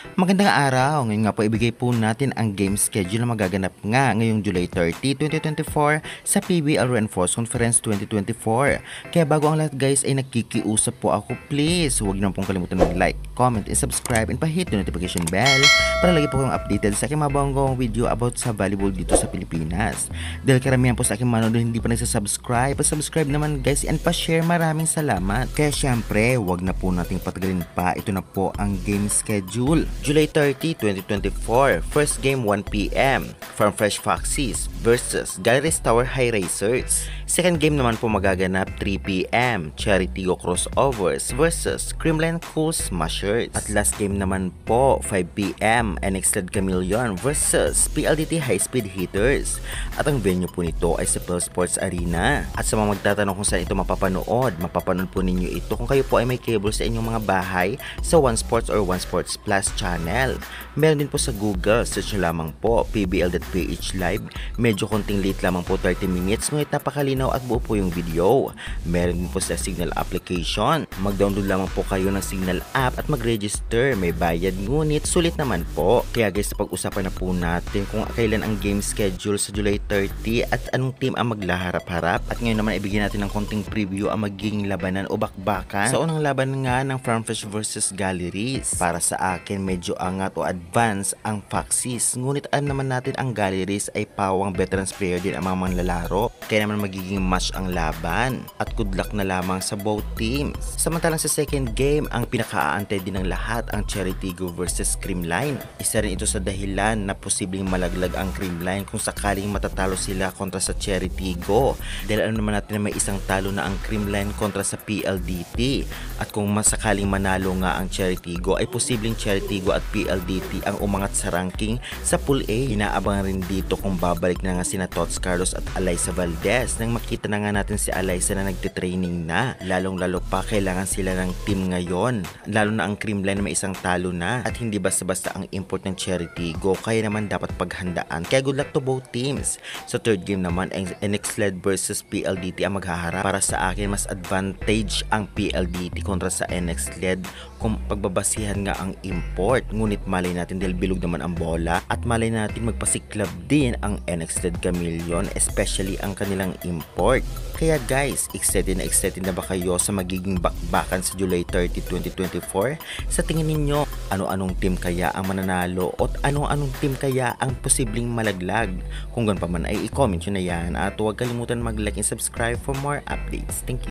Magandang araw! Ngayon nga po ibigay po natin ang game schedule na magaganap nga ngayong July 30, 2024 sa PBL Reinforced Conference 2024. Kaya bago ang lahat guys ay nakikiusap po ako, please huwag niyo pong kalimutan mag-like, comment, and subscribe and pa-hit the notification bell para lagi po kayong updated sa aking mabangong video about sa volleyball dito sa Pilipinas. Dahil karamihan po sa aking manood hindi pa nagsasubscribe, pa-subscribe naman guys and pa-share, maraming salamat. Kaya syempre, huwag na po nating patagalin pa, ito na po ang game schedule. July 30, 2024, first game 1 p.m. from Fresh Foxes versus Galleries Tower High Racers. Second game naman po magaganap 3 p.m. Cherry Tigo Crossovers versus Creamline Cool Smashers. At last game naman po 5 p.m. NX Led Chameleon versus PLDT High Speed Hitters. At ang venue po nito ay sa Pearl Sports Arena. At sa mga magtatanong kung saan ito mapapanood po ninyo ito kung kayo po ay may cable sa inyong mga bahay sa One Sports or One Sports Plus channel. Meron din po sa Google, search lamang po pbl.ph live. Medyo konting late lamang po, 30 minutes, ngunit napakalinaw at buo po yung video. Meron din po sa Signal application. Mag-download lamang po kayo ng Signal app at mag-register. May bayad ngunit sulit naman po. Kaya guys, pag-usapan na po natin kung kailan ang game schedule sa July 30 at anong team ang maglaharap-harap. At ngayon naman ibigyan natin ng konting preview ang magiging labanan o bakbakan sa unang laban nga ng Farmfresh versus Galleries. Para sa akin, medyo angat o advance ang Foxes. Ngunit naman natin ang Galleries ay pawang veterans player din ang mga manlalaro. Kaya naman magiging match ang laban. At good luck na lamang sa both teams. Samantalang sa second game, ang pinakaaantay din ng lahat ang Cherry Tigo versus Creamline. Isa rin ito sa dahilan na posibleng malaglag ang Creamline kung sakaling matatalo sila kontra sa Cherry Tigo. Dahil alam naman natin na may isang talo na ang Creamline kontra sa PLDT. At kung masakaling manalo nga ang Cherry Tigo, ay posibleng Cherry Tigo at PLDT ang umangat sa ranking sa Pool A. Inaabangan rin dito kung babalik na nga sina Tots Carlos at Alyssa Valdez nang makita na nga natin si Alyssa na nagtitraining na. Lalong-lalo pa kailangan sila ng team ngayon. Lalo na ang Creamline na may isang talo na at hindi basta-basta ang import ng Cherry Tigo, kaya naman dapat paghandaan. Kaya good luck to both teams. Sa third game naman, NX Led versus PLDT ang maghaharap. Para sa akin, mas advantage ang PLDT kontra sa NX Led kung pagbabasihan nga ang import. Ngunit malay natin dahil bilog naman ang bola at malay natin magpasiklab din ang NX Led Chameleon, especially ang kanilang import. Kaya guys, excited na ba kayo sa magiging bakbakan sa July 30, 2024? Sa tingin ninyo, ano-anong team kaya ang mananalo at anong team kaya ang posibleng malaglag? Kung ganun pa man ay i-comment nyo na yan at huwag kalimutan mag-like and subscribe for more updates. Thank you.